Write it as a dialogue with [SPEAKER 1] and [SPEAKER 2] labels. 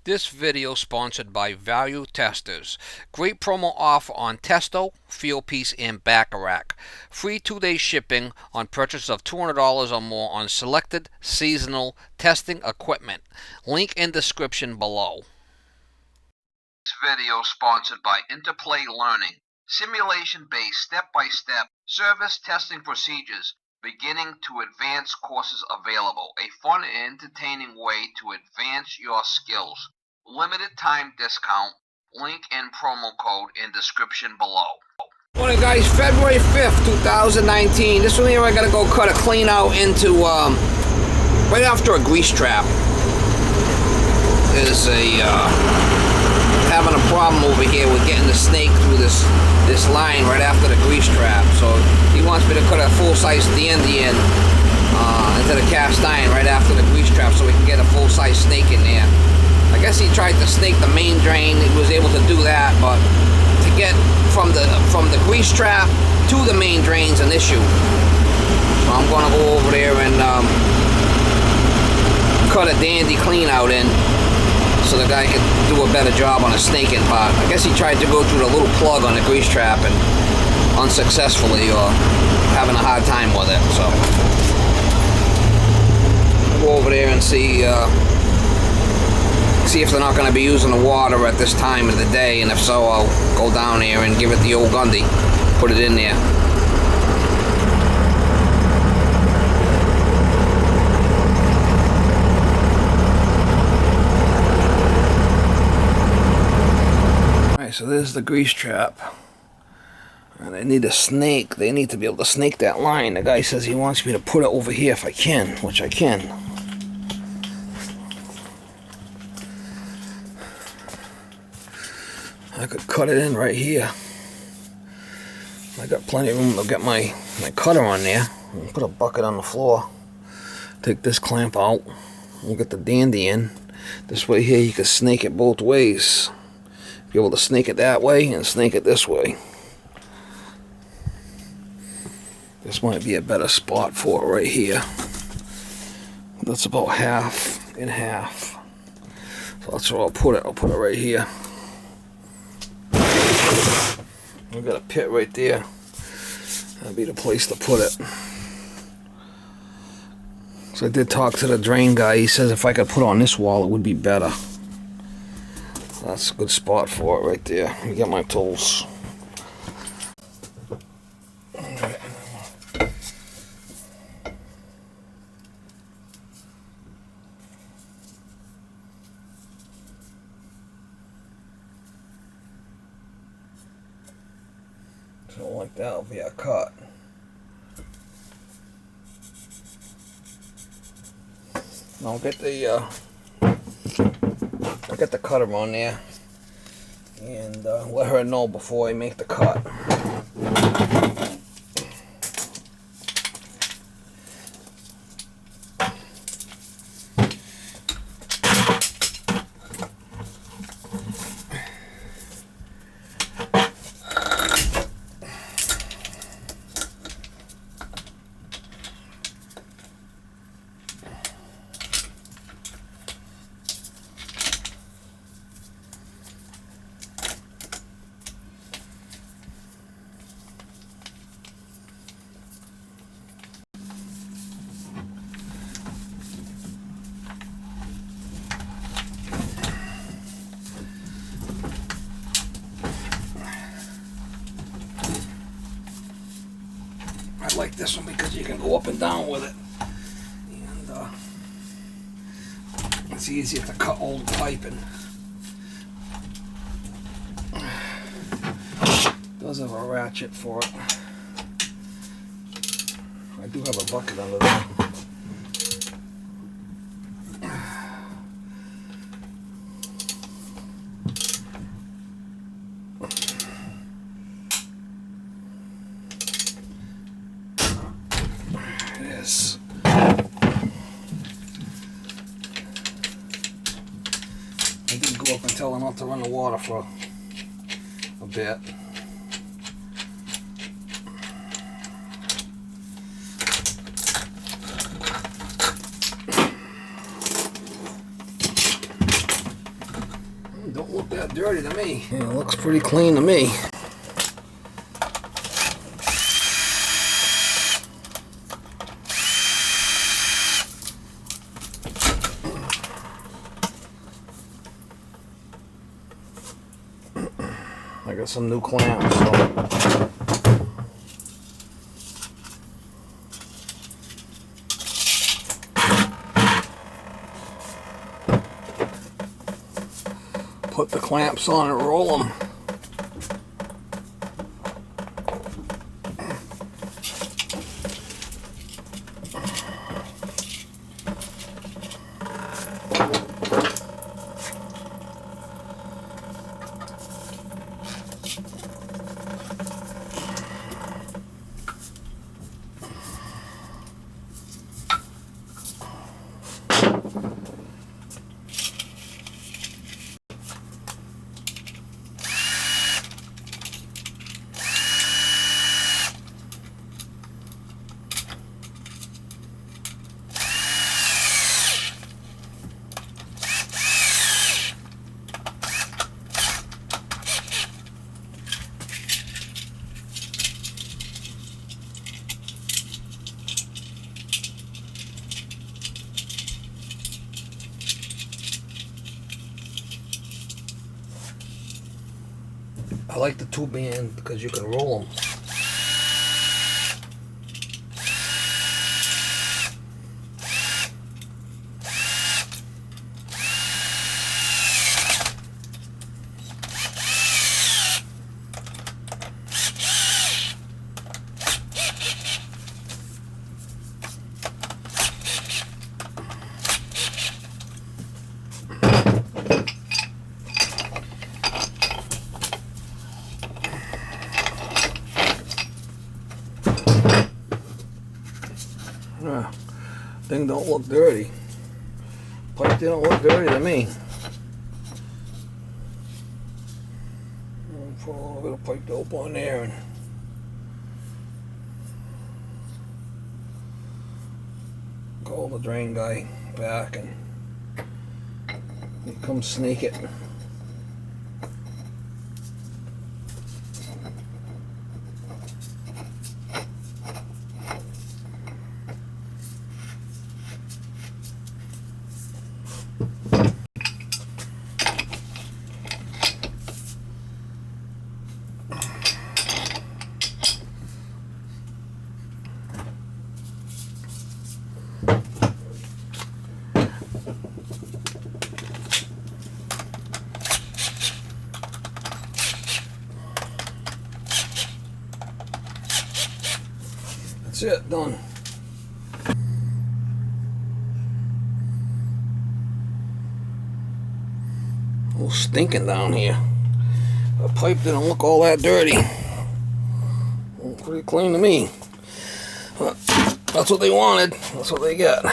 [SPEAKER 1] This video sponsored by Value Testers. Great promo offer on Testo, Fieldpiece, and Bacharach. Free 2-day shipping on purchase of $200 or more on selected seasonal testing equipment. Link in description below. This video sponsored by Interplay Learning. Simulation-based step-by-step service testing procedures. Beginning to advanced courses available. A fun and entertaining way to advance your skills. Limited time discount. Link and promo code in description below. Morning guys, February 5th, 2019. This one here I gotta go cut a clean out into right after a grease trap. There's having a problem over here with getting the snake through this line right after the grease trap. So he wants me to cut a full-size dandy in into the cast iron right after the grease trap so we can get a full-size snake in there. I guess he tried to snake the main drain. He was able to do that, but to get from the grease trap to the main drain's an issue. So I'm gonna go over there and cut a dandy clean out in, so the guy could do a better job on a snaking part. I guess he tried to go through the little plug on the grease trap and unsuccessfully, or having a hard time with it. So I'll go over there and see if they're not going to be using the water at this time of the day, and if so, I'll go down there and give it the old Gundy, put it in there. So there's the grease trap, and I need a snake. They need to be able to snake that line. The guy says he wants me to put it over here if I can, which I can. I could cut it in right here. I got plenty of room to get my cutter on there and put a bucket on the floor. Take this clamp out. We'll get the dandy in. This way here you can snake it both ways. Be able to snake it that way and snake it this way. This might be a better spot for it right here. That's about half and half. So that's where I'll put it. I'll put it right here. We've got a pit right there. That'll be the place to put it. So I did talk to the drain guy. He says if I could put it on this wall it would be better. That's a good spot for it right there. Let me get my tools. So like that'll be a cut. I'll get the I'll get the cutter on there and let her know before I make the cut. I like this one because you can go up and down with it, and it's easier to cut old piping. Does have a ratchet for it. I do have a bucket under there. I did go up and tell her not to run the water for a bit. dirty to me. Yeah, it looks pretty clean to me. I got some new clamps, so put the clamps on and roll them. I like the two band because you can roll them. Thing don't look dirty. Pipe didn't look dirty to me. I'll put a little bit of pipe dope on there and call the drain guy back and he come snake it. That's it, done. A little stinking down here. The pipe didn't look all that dirty. Pretty clean to me. But that's what they wanted. That's what they got.